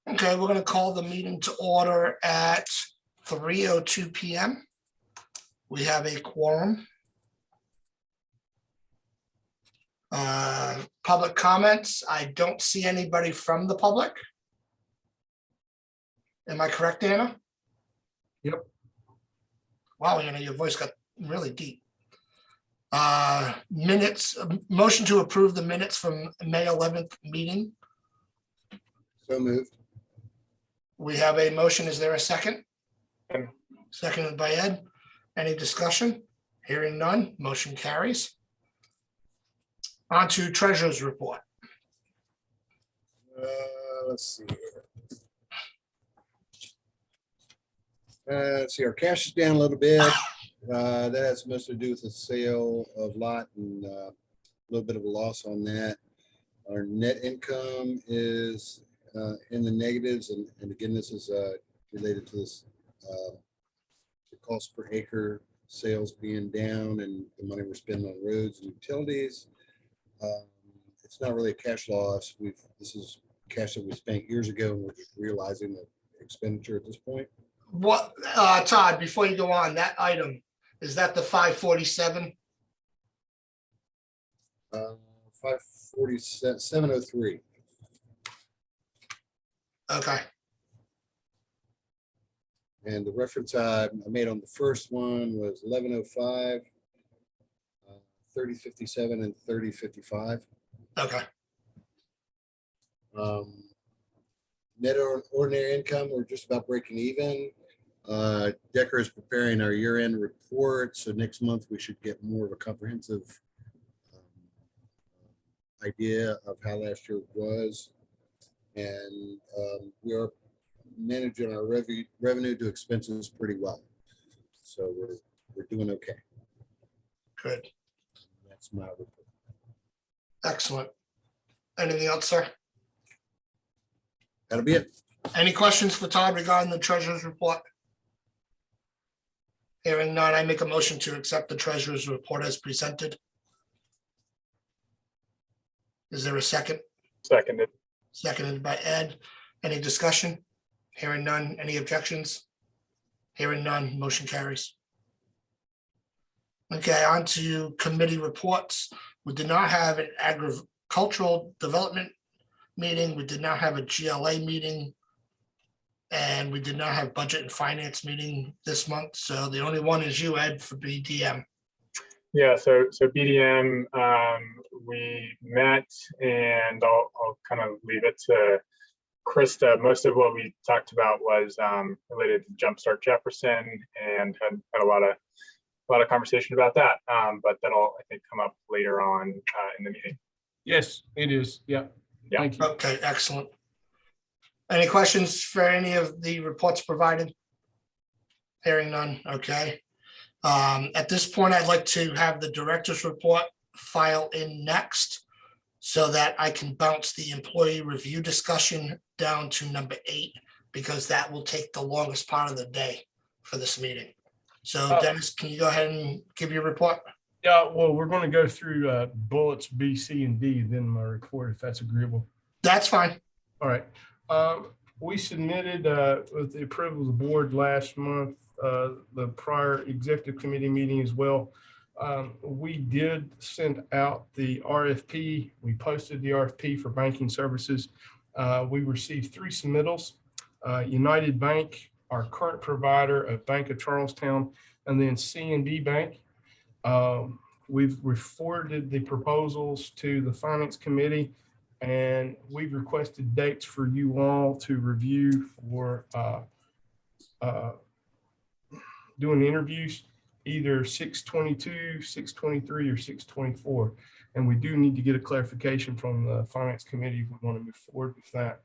Okay, we're going to call the meeting to order at 3:02 p.m. We have a quorum. Public comments. I don't see anybody from the public. Am I correct, Anna? Yep. Wow, Anna, your voice got really deep. Minutes, motion to approve the minutes from May 11th meeting. So moved. We have a motion. Is there a second? Second. Seconded by Ed. Any discussion? Hearing none, motion carries. On to treasurer's report. Let's see here. Let's see, our cash is down a little bit. That has mostly to do with the sale of lot and a little bit of a loss on that. Our net income is in the negatives, and again, this is related to this the cost per acre sales being down and the money we're spending on roads and utilities. It's not really a cash loss. This is cash that we spent years ago, and we're just realizing the expenditure at this point. What, Todd, before you go on, that item, is that the 547? 547, 703. Okay, And the reference I made on the first one was 1105, 3057, and 3055. okay, Net ordinary income, we're just about breaking even. Decker is preparing our year-end report, so next month we should get more of a comprehensive idea of how last year was. And we are managing our revenue to expenses pretty well. So we're doing okay. good, That's my report. excellent. Anything else, sir? That'll be it. Any questions for Todd regarding the treasurer's report? Hearing none, I make a motion to accept the treasurer's report as presented. Is there a second? Seconded. Seconded by Ed. Any discussion? Hearing none. Any objections? Hearing none. Motion carries. Okay, on to committee reports. We did not have an agricultural development meeting. We did not have a GLA meeting. And we did not have budget and finance meeting this month. So the only one is you, Ed, for BDM. Yeah, so BDM, we met, and I'll kind of leave it to Krista. Most of what we talked about was related to Jumpstart Jefferson, and had a lot of conversation about that. But that'll, I think, come up later on in the meeting. Yes, it is. Yeah. Yeah. Thank you. Okay, excellent. Any questions for any of the reports provided? Hearing none, okay. At this point, I'd like to have the director's report file in next so that I can bounce the employee review discussion down to number 8, because that will take the longest part of the day for this meeting. So Dennis, can you go ahead and give your report? Yeah, well, we're going to go through bullets B, C, and D, then my report, if that's agreeable. That's fine. All right. We submitted with the approval of the board last month, the prior executive committee meeting as well. We did send out the RFP. We posted the RFP for banking services. We received 3 submittals. United Bank, our current provider of Bank of Charlestown, and then C&D Bank. We've forwarded the proposals to the finance committee, and we've requested dates for you all to review for doing interviews, either 6/22, 6/23, or 6/24. And we do need to get a clarification from the finance committee if we want to move forward with that,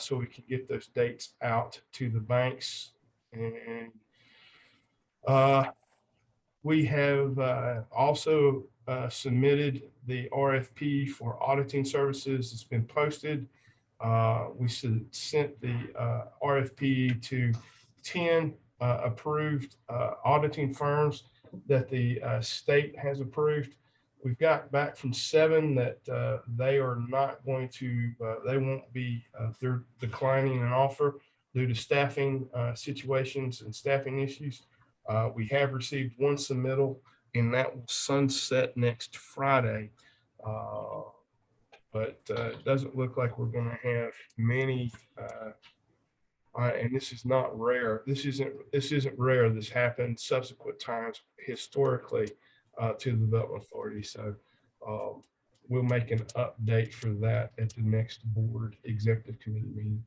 so we can get those dates out to the banks. And we have also submitted the RFP for auditing services. It's been posted. We sent the RFP to 10 approved auditing firms that the state has approved. We've got back from 7 that they are not going to, they won't be, they're declining an offer due to staffing situations and staffing issues. We have received 1 submittal, and that will sunset next Friday. But it doesn't look like we're going to have many. And this is not rare. This isn't rare. This happened subsequent times historically to the Development Authority. So we'll make an update for that at the next board executive committee meeting.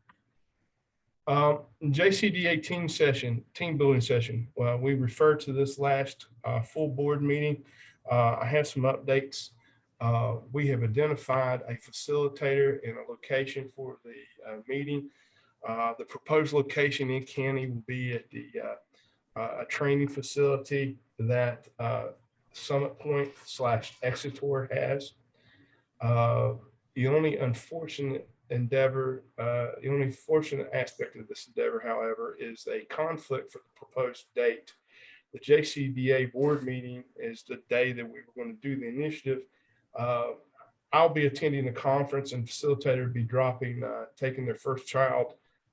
JCDA team building session. Well, we referred to this last full board meeting. I have some updates. We have identified a facilitator and a location for the meeting. The proposed location in County will be at the a training facility that Summit Point / Exeter has. The only unfortunate aspect of this endeavor, however, is a conflict for the proposed date. The JCDA board meeting is the day that we were going to do the initiative. I'll be attending the conference, and facilitator will be taking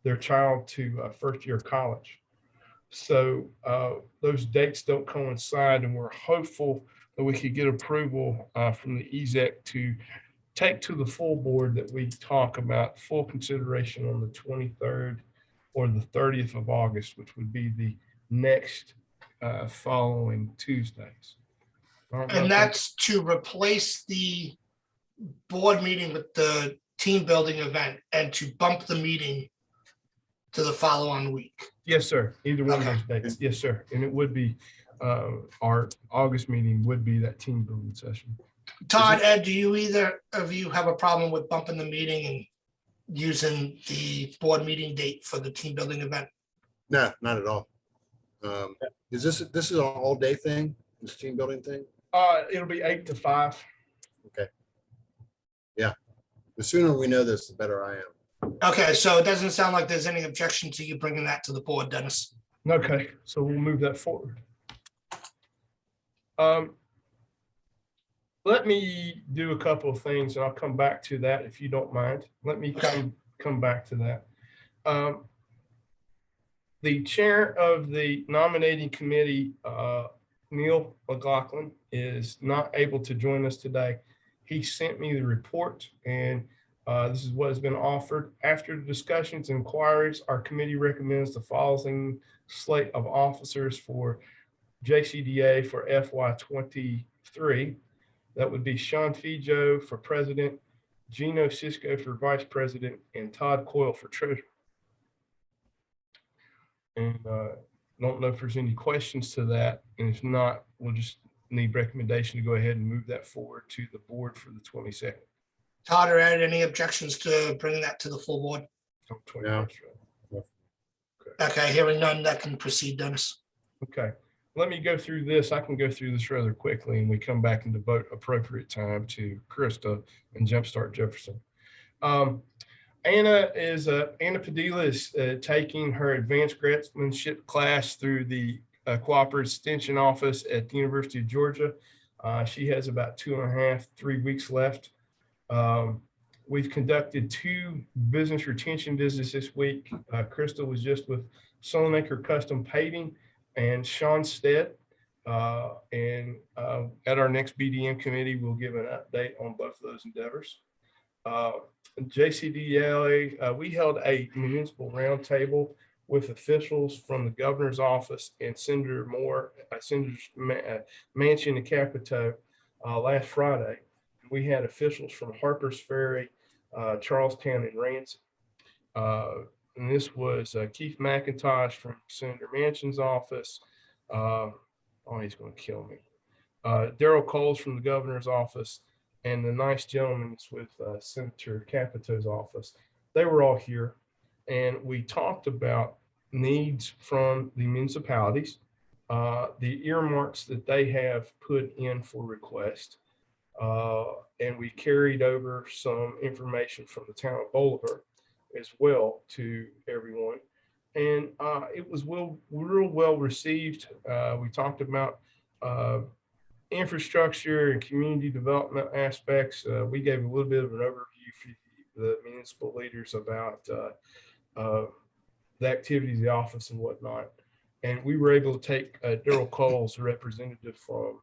their child to first year college. So those dates don't coincide, and we're hopeful that we could get approval from the EZEC to take to the full board that we talk about full consideration on the 23rd or the 30th of August, which would be the next following Tuesdays. And that's to replace the board meeting with the team building event and to bump the meeting to the following week. Yes, sir. Either one Okay. of those dates. Yes, sir. And it would be, our August meeting would be that team building session. Todd, Ed, do you either of you have a problem with bumping the meeting and using the board meeting date for the team building event? No, not at all. Is this is an all day thing, this team building thing? It'll be 8 to 5. Okay. Yeah. The sooner we know this, the better I am. Okay, so it doesn't sound like there's any objection to you bringing that to the board, Dennis. Okay, so we'll move that forward. Let me do a couple of things, and I'll come back to that if you don't mind. Let me come back to that. The chair of the nominating committee, Neil McLaughlin, is not able to join us today. He sent me the report, and this is what has been offered. After the discussions and inquiries, our committee recommends the following slate of officers for JCDA for FY23. That would be Sean Fijo for president, Gino Cisco for vice president, and Todd Coyle for treasurer. And don't know if there's any questions to that. And if not, we'll just need recommendation to go ahead and move that forward to the board for the 22nd. Todd or Ed, any objections to bringing that to the full board? No. Okay, hearing none, that can proceed, Dennis. Okay, let me go through this. I can go through this rather quickly, and we come back and devote appropriate time to Krista and Jumpstart Jefferson. Anna Padilla is taking her advanced grantsmanship class through the Cooperative Extension Office at the University of Georgia. She has about 2.5, 3 weeks left. We've conducted 2 business retention visits this week. Krista was just with Soulmaker Custom Paving and Sean Stead. And at our next BDM committee, we'll give an update on both of those endeavors. JCDA, we held a municipal roundtable with officials from the governor's office and Senator Moore, Senator's mansion in Capito last Friday. We had officials from Harpers Ferry, Charlestown, and Ransom. And this was Keith McIntosh from Senator Manchin's office. Oh, he's going to kill me. Daryl Coles from the governor's office, and the nice gentleman with Senator Capito's office. They were all here, and we talked about needs from the municipalities, the earmarks that they have put in for request. And we carried over some information from the town of Bolivar as well to everyone. And it was real well received. We talked about Infrastructure and community development aspects, we gave a little bit of an overview for the municipal leaders about the activities of the office and whatnot. And we were able to take Daryl Coles, a representative from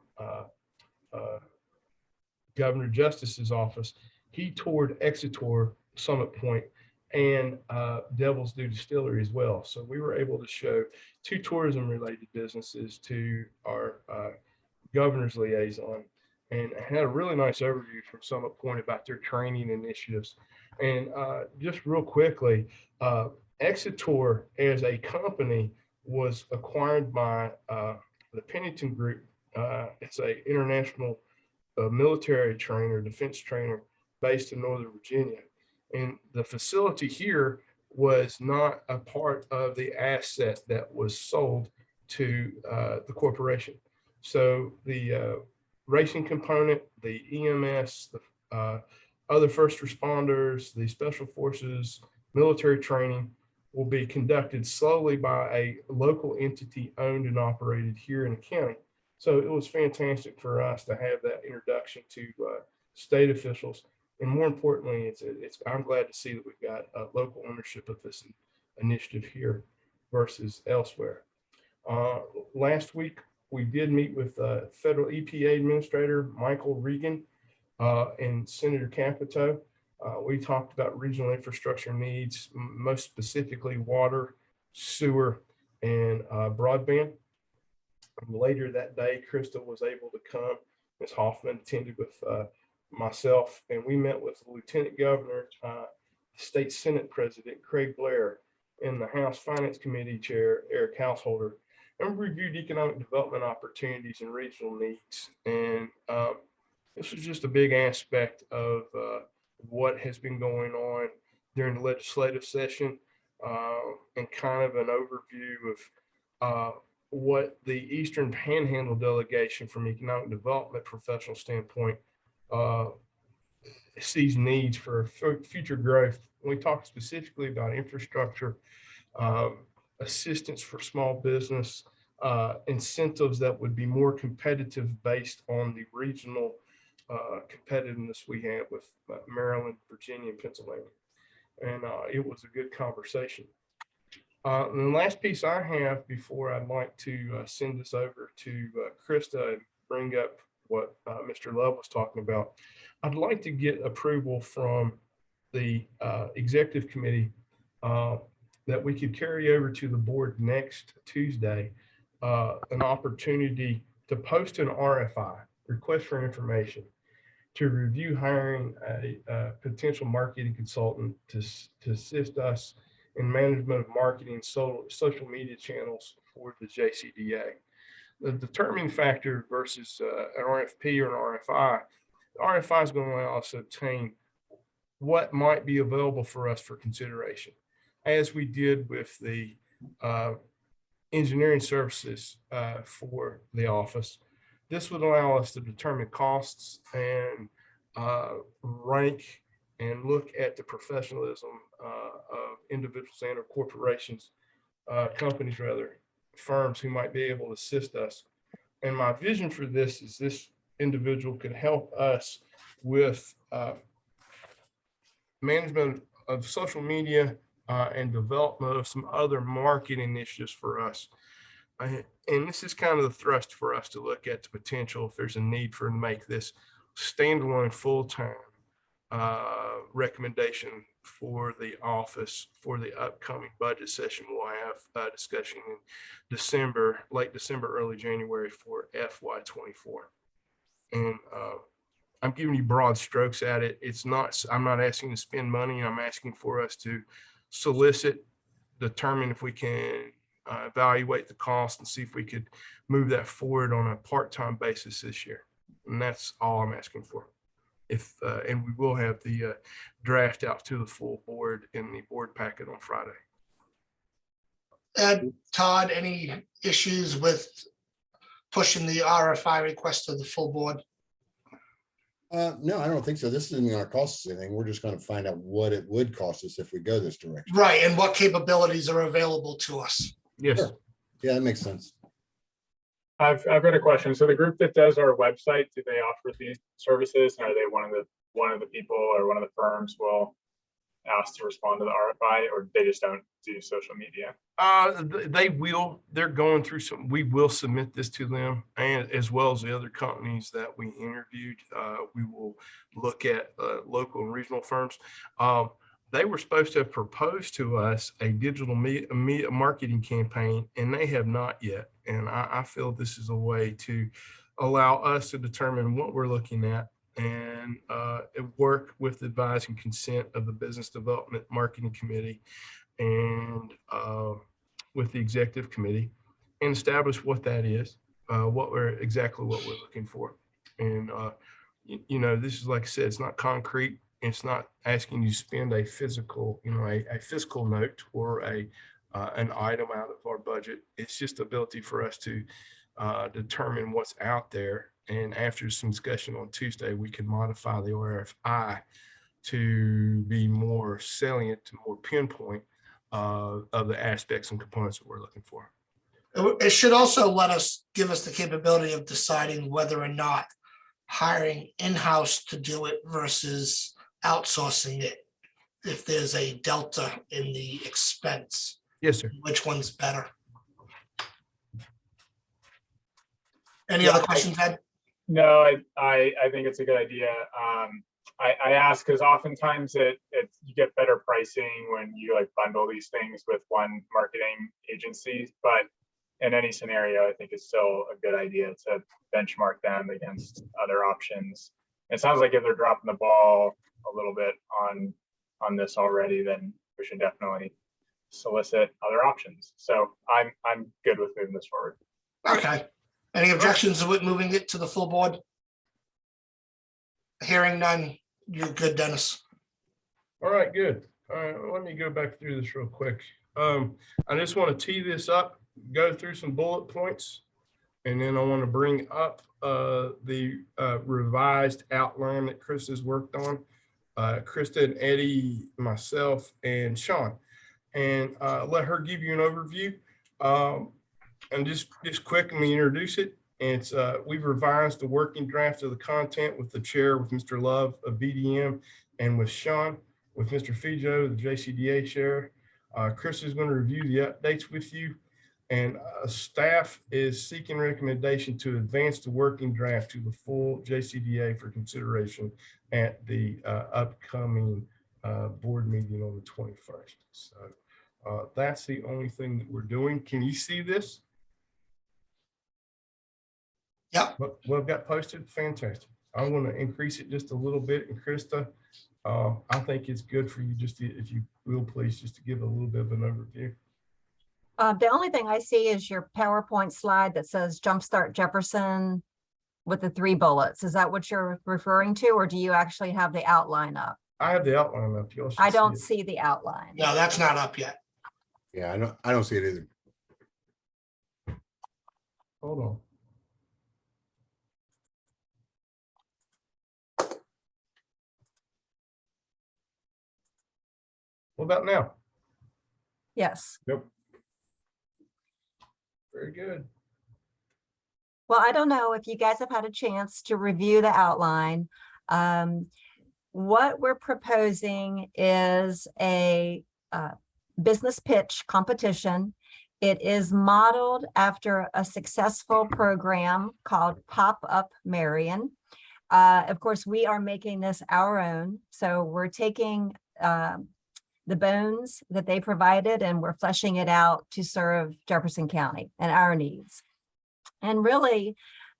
Governor Justice's office. He toured Exeter, Summit Point, and Devil's Due Distillery as well. So we were able to show 2 tourism-related businesses to our governor's liaison, and had a really nice overview from Summit Point about their training initiatives. And just real quickly, Exeter as a company was acquired by the Pennington Group. It's a international military trainer, defense trainer based in Northern Virginia. And the facility here was not a part of the asset that was sold to the corporation. So the racing component, the EMS, the other first responders, the special forces, military training will be conducted solely by a local entity owned and operated here in the county. So it was fantastic for us to have that introduction to state officials. And more importantly, I'm glad to see that we've got local ownership of this initiative here versus elsewhere. Last week, we did meet with federal EPA Administrator Michael Regan and Senator Capito. We talked about regional infrastructure needs, most specifically water, sewer, and broadband. And later that day, Krista was able to come. Ms. Hoffman attended with myself, and we met with the Lieutenant Governor, State Senate President Craig Blair, and the House Finance Committee Chair Eric Householder, and reviewed economic development opportunities and regional needs. And this was just a big aspect of what has been going on during the legislative session, and kind of an overview of what the Eastern Panhandle delegation from economic development professional standpoint sees needs for future growth. We talked specifically about infrastructure, assistance for small business, incentives that would be more competitive based on the regional competitiveness we have with Maryland, Virginia, and Pennsylvania. And it was a good conversation. And the last piece I have before I'd like to send this over to Krista and bring up what Mr. Love was talking about, I'd like to get approval from the executive committee that we could carry over to the board next Tuesday, an opportunity to post an RFI, request for information, to review hiring a potential marketing consultant to assist us in management of marketing and social media channels for the JCDA. The determining factor versus an RFP or an RFI, the RFI is going to allow us to obtain what might be available for us for consideration, as we did with the engineering services for the office. This would allow us to determine costs and rank and look at the professionalism of individuals and or corporations, companies rather, firms who might be able to assist us. And my vision for this is this individual could help us with management of social media and development of some other marketing initiatives for us. And this is kind of the thrust for us to look at the potential if there's a need for to make this standalone full-time recommendation for the office for the upcoming budget session. We'll have a discussion in December, late December, early January for FY24. And I'm giving you broad strokes at it. I'm not asking to spend money. I'm asking for us to solicit, determine if we can evaluate the cost and see if we could move that forward on a part-time basis this year. And that's all I'm asking for. And we will have the draft out to the full board in the board packet on Friday. Ed, Todd, any issues with pushing the RFI request to the full board? No, I don't think so. This isn't going to cost us anything. We're just going to find out what it would cost us if we go this direction. Right, and what capabilities are available to us? Yes. Sure. Yeah, that makes sense. I've got a question. So the group that does our website, do they offer these services? Are they one of the people or one of the firms will ask to respond to the RFI, or they just don't do social media? They will, they're going through some, we will submit this to them, and as well as the other companies that we interviewed. We will look at local and regional firms. They were supposed to have proposed to us a digital media marketing campaign, and they have not yet. And I feel this is a way to allow us to determine what we're looking at and work with the advice and consent of the Business Development Marketing Committee and with the Executive Committee, and establish what that is, what we're looking for. And you know, this is, like I said, it's not concrete. It's not asking you to spend a physical, you know, a fiscal note or an item out of our budget. It's just the ability for us to determine what's out there. And after some discussion on Tuesday, we can modify the RFI to be more salient, to more pinpoint of the aspects and components that we're looking for. It should also give us the capability of deciding whether or not hiring in-house to do it versus outsourcing it. If there's a delta in the expense, Yes, sir. which one's better? Any other questions, Ed? No, I think it's a good idea. I ask because oftentimes you get better pricing when you like bundle these things with one marketing agency, but in any scenario, I think it's still a good idea to benchmark them against other options. It sounds like if they're dropping the ball a little bit on this already, then we should definitely solicit other options. So I'm good with moving this forward. Okay. Any objections with moving it to the full board? Hearing none, you're good, Dennis. All right, good. All right, let me go back through this real quick. I just want to tee this up, go through some bullet points, and then I want to bring up the revised outline that Chris has worked on. Krista and Eddie, myself, and Sean, and let her give you an overview. And just quick, let me introduce it. It's we've revised the working draft of the content with the chair, with Mr. Love of BDM, and with Sean, with Mr. Fijo, the JCDA chair. Chris is going to review the updates with you, and staff is seeking recommendation to advance the working draft to the full JCDA for consideration at the upcoming board meeting on the 21st. So that's the only thing that we're doing. Can you see this? Yep. What I've got posted, fantastic. I'm going to increase it just a little bit. And Krista, I think it's good for you just to, if you will, please, just to give a little bit of an overview. The only thing I see is your PowerPoint slide that says Jumpstart Jefferson with the 3 bullets. Is that what you're referring to, or do you actually have the outline up? I have the outline up. You I don't see the outline. No, that's not up yet. Yeah, I don't see it either. Hold on. What about now? Yes. Nope. Very good. Well, I don't know if you guys have had a chance to review the outline. What we're proposing is a business pitch competition. It is modeled after a successful program called Pop Up Marion. Of course, we are making this our own. So we're taking the bones that they provided and we're fleshing it out to serve Jefferson County and our needs. And really,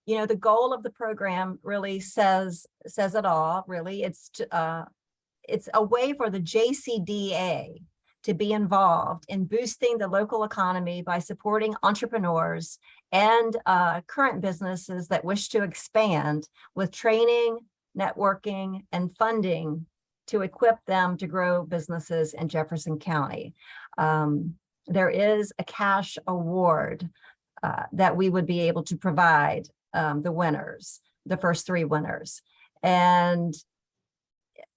you know, the goal of the program really says it all. Really, it's a way for the JCDA to be involved in boosting the local economy by supporting entrepreneurs and current businesses that wish to expand with training, networking, and funding to equip them to grow businesses in Jefferson County. There is a cash award that we would be able to provide the winners, the first 3 winners. And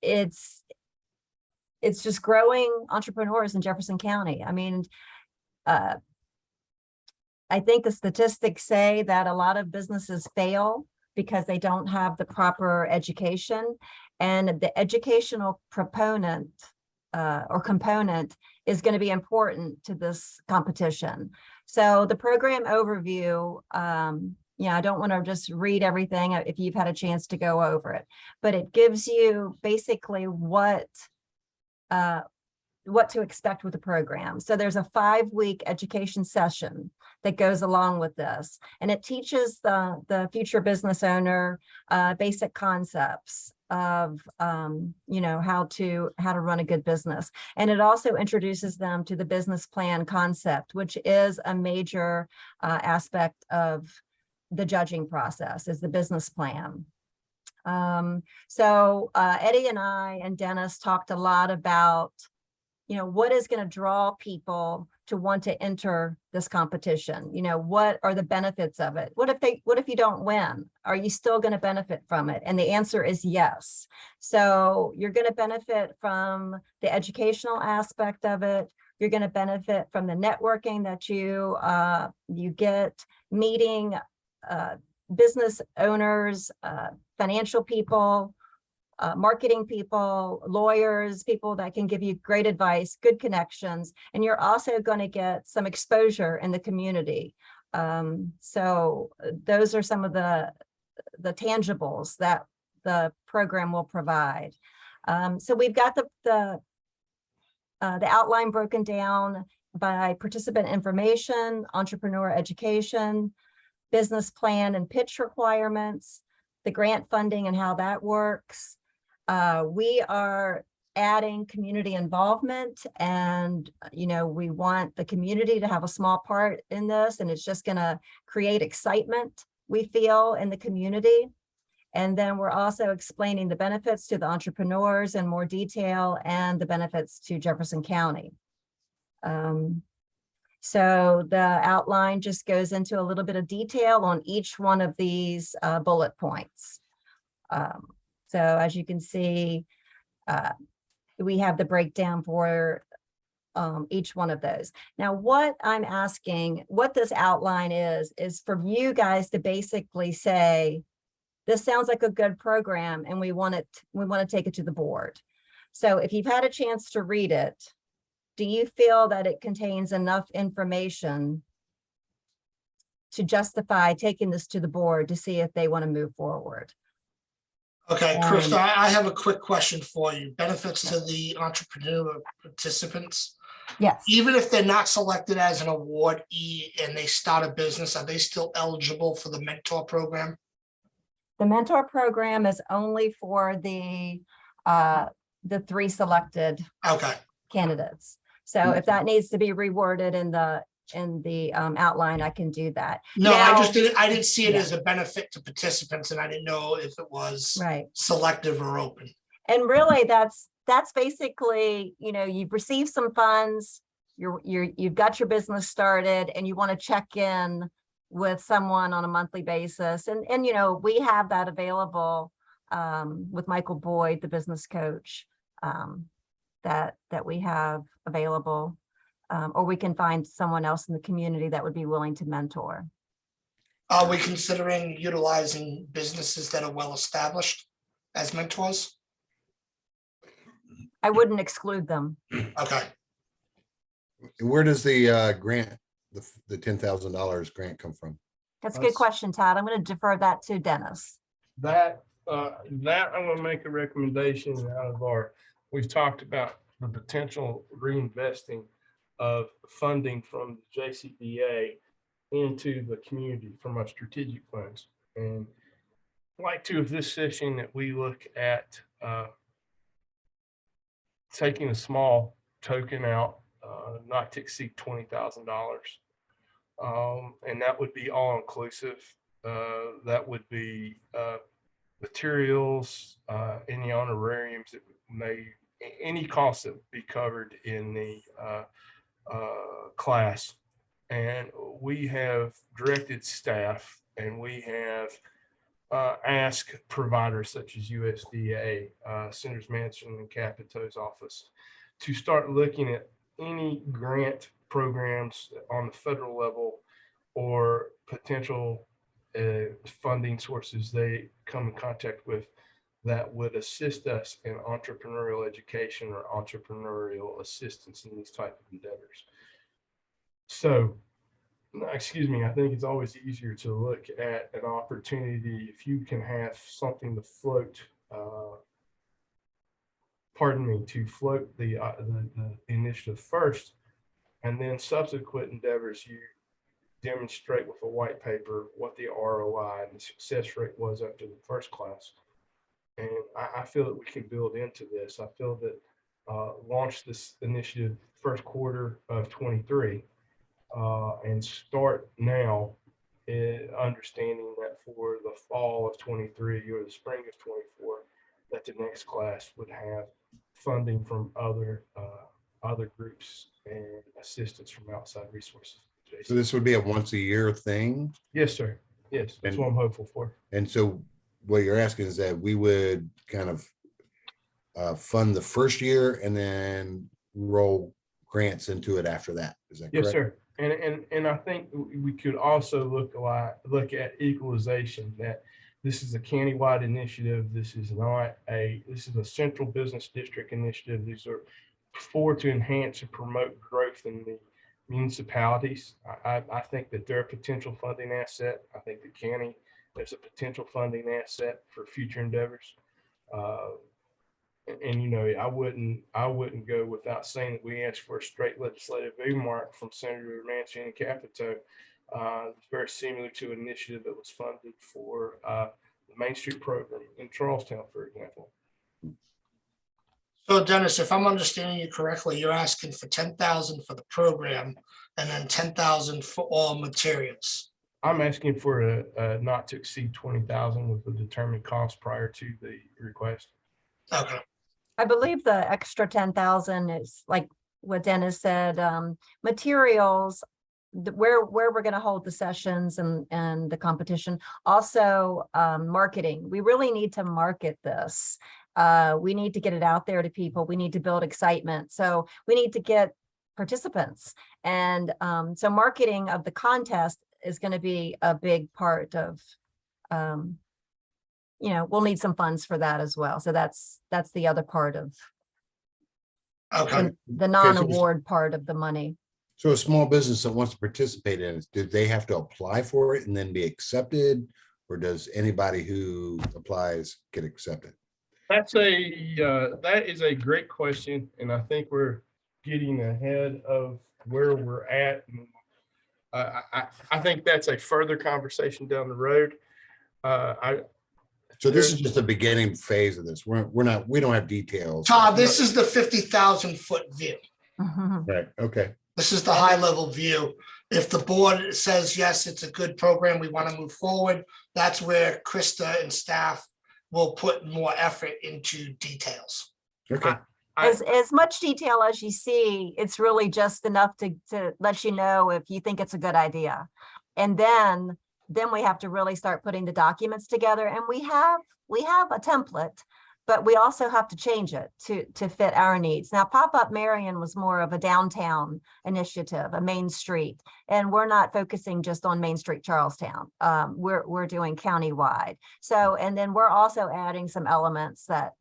it's just growing entrepreneurs in Jefferson County. I mean, I think the statistics say that a lot of businesses fail because they don't have the proper education. And the educational proponent or component is going to be important to this competition. So the program overview, I don't want to just read everything if you've had a chance to go over it, but it gives you basically what to expect with the program. So there's a 5-week education session that goes along with this, and it teaches the future business owner basic concepts of how to run a good business. And it also introduces them to the business plan concept, which is a major aspect of the judging process, is the business plan. So Eddie and I and Dennis talked a lot about what is going to draw people to want to enter this competition? What are the benefits of it? What if you don't win? Are you still going to benefit from it? And the answer is yes. So you're going to benefit from the educational aspect of it. You're going to benefit from the networking that you get, meeting business owners, financial people, marketing people, lawyers, people that can give you great advice, good connections, and you're also going to get some exposure in the community. So those are some of the tangibles that the program will provide. So we've got the outline broken down by participant information, entrepreneur education, business plan and pitch requirements, the grant funding and how that works. We are adding community involvement, and we want the community to have a small part in this, and it's just going to create excitement, we feel, in the community. And then we're also explaining the benefits to the entrepreneurs in more detail and the benefits to Jefferson County. So the outline just goes into a little bit of detail on each one of these bullet points. So as you can see, we have the breakdown for each one of those. Now, what I'm asking, what this outline is for you guys to basically say, this sounds like a good program and we want to take it to the board. So if you've had a chance to read it, do you feel that it contains enough information to justify taking this to the board to see if they want to move forward? Okay, Krista, I have a quick question for you. Benefits to the entrepreneur participants. Yes. Even if they're not selected as an awardee and they start a business, are they still eligible for the mentor program? The mentor program is only for the 3 selected candidates. So if that needs to be reworded in the outline, I can do that. No, now, I didn't see it as a benefit to participants, and I didn't know if it was selective or open. And really, that's basically, you've received some funds, you've got your business started, and you want to check in with someone on a monthly basis. And we have that available with Michael Boyd, the business coach, that we have available. Or we can find someone else in the community that would be willing to mentor. Are we considering utilizing businesses that are well-established as mentors? I wouldn't exclude them. Okay. Where does the grant, the $10,000 grant come from? That's a good question, Todd. I'm going to defer that to Dennis. That I'm going to make a recommendation out of we've talked about the potential reinvesting of funding from the JCBA into the community from our strategic funds. And I'd like to, with this session, that we look at taking a small token out, not to exceed $20,000. And that would be all inclusive. That would be materials, any honorariums that any costs that would be covered in the class. And we have directed staff, and we have asked providers such as USDA, Senators Manchin and Capito's office, to start looking at any grant programs on the federal level or potential funding sources they come in contact with that would assist us in entrepreneurial education or entrepreneurial assistance in these type of endeavors. So, excuse me, I think it's always easier to look at an opportunity if you can have something to float, to float the initiative first, and then subsequent endeavors, you demonstrate with a white paper what the ROI and the success rate was after the first class. And I feel that we can build into this. I feel that launch this initiative first quarter of 23 and start now, understanding that for the fall of 23 or the spring of 24, that the next class would have funding from other groups and assistance from outside resources. So this would be a once a year thing? Yes, sir. Yes, that's what I'm hopeful for. And so what you're asking is that we would kind of fund the first year and then roll grants into it after that. Is that correct? Yes, sir. And I think we could also look at equalization, that this is a countywide initiative. This is a central business district initiative. These are to enhance and promote growth in the municipalities. I think that they're a potential funding asset. I think the county, there's a potential funding asset for future endeavors. And you know, I wouldn't go without saying that we asked for a straight legislative earmark from Senator Manchin and Capito. Very similar to an initiative that was funded for the Main Street program in Charlestown, for example. So Dennis, if I'm understanding you correctly, you're asking for 10,000 for the program and then 10,000 for all materials. I'm asking for a not to exceed 20,000 with a determined cost prior to the request. Okay, I believe the extra 10,000 is like what Dennis said, materials, where we're going to hold the sessions and the competition. Also, marketing. We really need to market this. We need to get it out there to people. We need to build excitement. So we need to get participants. And so marketing of the contest is going to be a big part of, you know, we'll need some funds for that as well. So that's the other part of okay. the non-award part of the money. So a small business that wants to participate in it, do they have to apply for it and then be accepted? Or does anybody who applies get accepted? That is a great question. And I think we're getting ahead of where we're at. I think that's a further conversation down the road. So this is just the beginning phase of this. We don't have details. Todd, this is the 50,000 foot view. Right, okay. This is the high level view. If the board says, yes, it's a good program, we want to move forward, that's where Krista and staff will put more effort into details. Okay. As much detail as you see, it's really just enough to let you know if you think it's a good idea. And then we have to really start putting the documents together. And we have a template, but we also have to change it to fit our needs. Now, Pop-Up Marion was more of a downtown initiative, a Main Street, and we're not focusing just on Main Street, Charlestown. We're doing countywide. So, and then we're also adding some elements that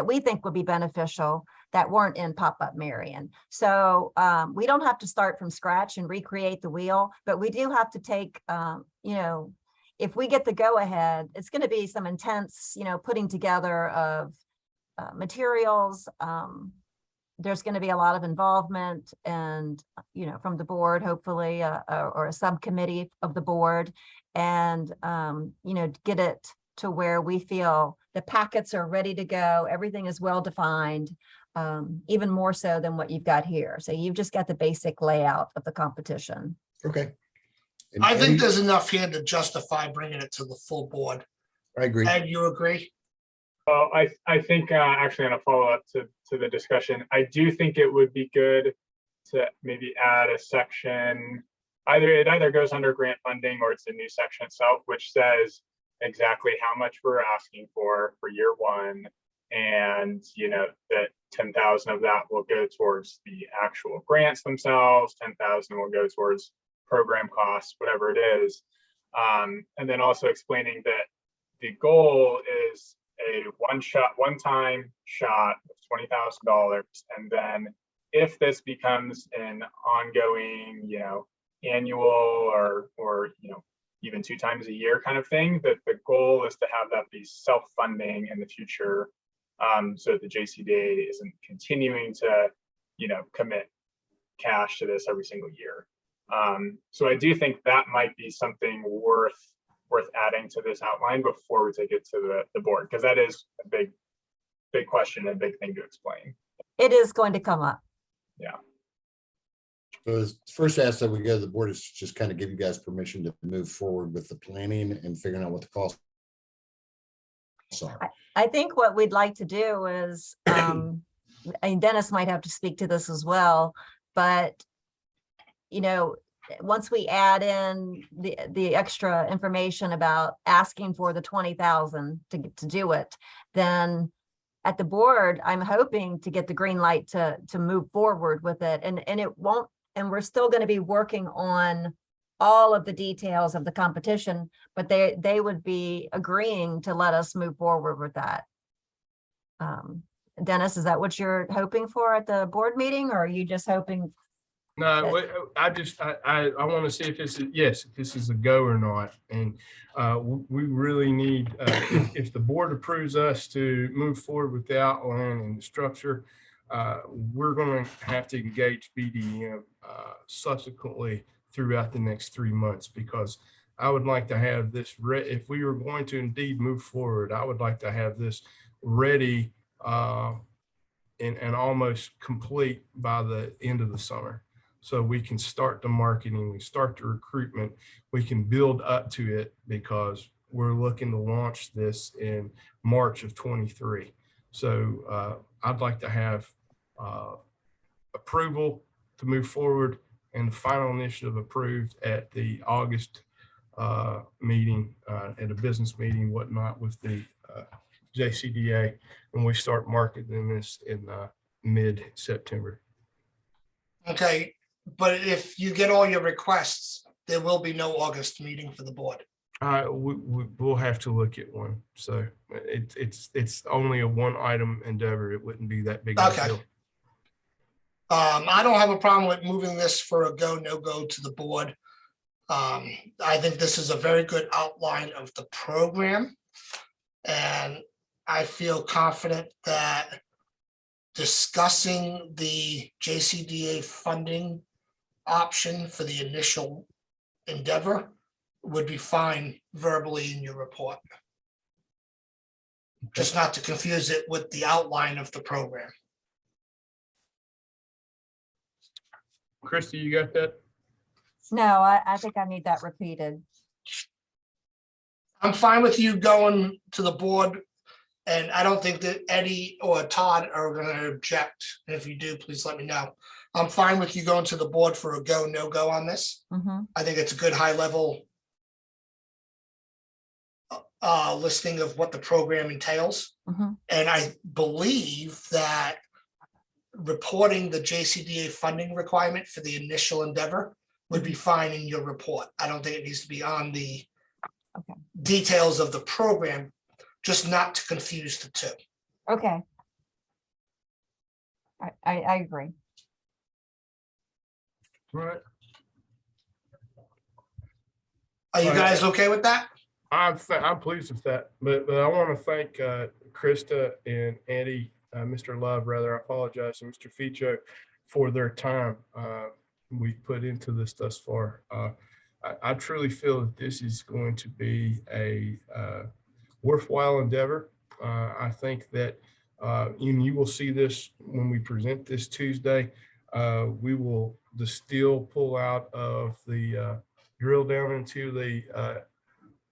we think would be beneficial that weren't in Pop-Up Marion. So we don't have to start from scratch and recreate the wheel, but we do have to take, you know, if we get the go ahead, it's going to be some intense, you know, putting together of materials. There's going to be a lot of involvement and, you know, from the board, hopefully, or a subcommittee of the board, and, you know, get it to where we feel the packets are ready to go. Everything is well defined, even more so than what you've got here. So you've just got the basic layout of the competition. Okay. And I think Eddie, there's enough here to justify bringing it to the full board. I agree. Ed, you agree? Well, I think actually on a follow-up to the discussion, I do think it would be good to maybe add a section, it either goes under grant funding or it's a new section itself, which says exactly how much we're asking for year one. And, you know, that 10,000 of that will go towards the actual grants themselves, 10,000 will go towards program costs, whatever it is. And then also explaining that the goal is a one-time shot of $20,000. And then if this becomes an ongoing, annual or even 2 times a year kind of thing, that the goal is to have that be self-funding in the future, so that the JCDA isn't continuing to, commit cash to this every single year. So I do think that might be something worth adding to this outline before we take it to the board, because that is a big question, a big thing to explain. It is going to come up. Yeah. So the first ask that we go to the board is just kind of give you guys permission to move forward with the planning and figuring out what the costs are. I think what we'd like to do is, and Dennis might have to speak to this as well, but once we add in the extra information about asking for the 20,000 to do it, then at the board, I'm hoping to get the green light to move forward with it. And it won't, and we're still going to be working on all of the details of the competition, but they would be agreeing to let us move forward with that. Dennis, is that what you're hoping for at the board meeting, or are you just hoping? No, I want to see if this is a go or not. And we really need, if the board approves us to move forward with the outline and the structure, we're going to have to engage BDM subsequently throughout the next 3 months, because I would like to have this if we were going to indeed move forward, I would like to have this ready and almost complete by the end of the summer. So we can start the marketing, we start the recruitment, we can build up to it, because we're looking to launch this in March of 23. So I'd like to have approval to move forward and the final initiative approved at the August meeting, at a business meeting, whatnot, with the JCDA, when we start marketing this in mid-September. Okay, but if you get all your requests, there will be no August meeting for the board. We'll have to look at one. So it's only a one item endeavor. It wouldn't be that big of a Okay. deal. I don't have a problem with moving this for a go, no go to the board. I think this is a very good outline of the program. And I feel confident that discussing the JCDA funding option for the initial endeavor would be fine verbally in your report. Just not to confuse it with the outline of the program. Christy, you got that? No, I think I need that repeated. I'm fine with you going to the board, and I don't think that Eddie or Todd are gonna object. And if you do, please let me know. I'm fine with you going to the board for a go, no go on this. Mhm. I think it's a good high level listing of what the program entails. Mhm. And I believe that reporting the JCDA funding requirement for the initial endeavor would be fine in your report. I don't think it needs to be on the Okay. details of the program, just not to confuse the two. Okay. I agree. All right. Are you Right. guys okay with that? I'm pleased with that, but I want to thank Krista and Eddie, Mr. Love, rather, I apologize, and Mr. Ficho for their time we've put into this thus far. I truly feel that this is going to be a worthwhile endeavor. I think that you will see this when we present this Tuesday. We will distill, pull out of the drill down into the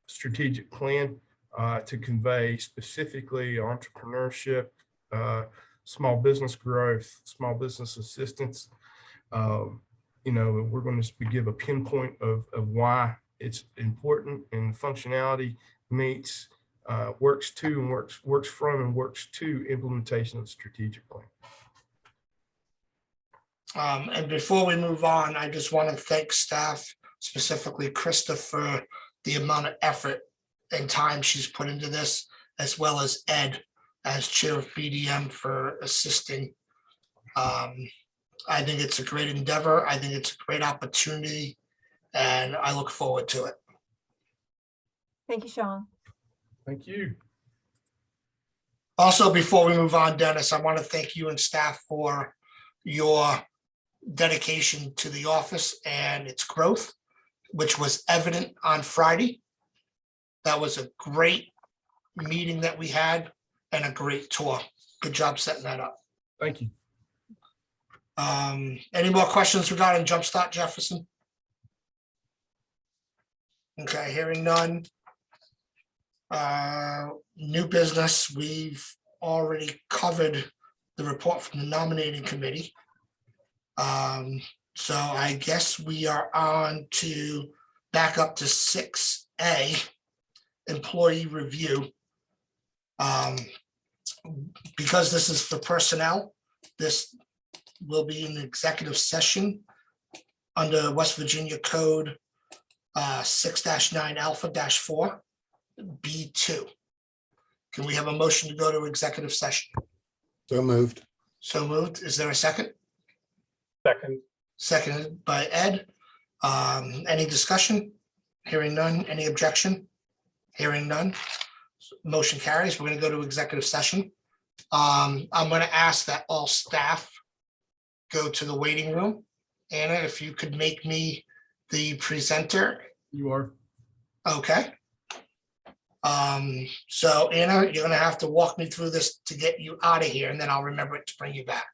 strategic plan to convey specifically entrepreneurship, small business growth, small business assistance. We're going to give a pinpoint of why it's important, and functionality meets works to and works from and works to implementation of the strategic plan. And before we move on, I just want to thank staff specifically Krista for the amount of effort and time she's put into this, as well as Ed as chair of BDM for assisting. I think it's a great endeavor. I think it's a great opportunity, and I look forward to it. Thank you, Sean. Thank you. Also, before we move on, Dennis, I want to thank you and staff for your dedication to the office and its growth, which was evident on Friday. That was a great meeting that we had and a great tour. Good job setting that up. Thank you. Any more questions regarding Jumpstart Jefferson? Okay, hearing none. New business, we've already covered the report from the nominating committee. So I guess we are on to back up to 6A, employee review. Because this is for personnel, this will be an executive session under West Virginia Code 6-9 Alpha-4 B2. Can we have a motion to go to executive session? So moved. So moved. Is there a second? Second. Seconded by Ed. Any discussion? Hearing none. Any objection? Hearing none. Motion carries. We're going to go to executive session. I'm going to ask that all staff go to the waiting room. Anna, if you could make me the presenter. You are. Okay. So Anna, you're going to have to walk me through this to get you out of here, and then I'll remember it to bring you back.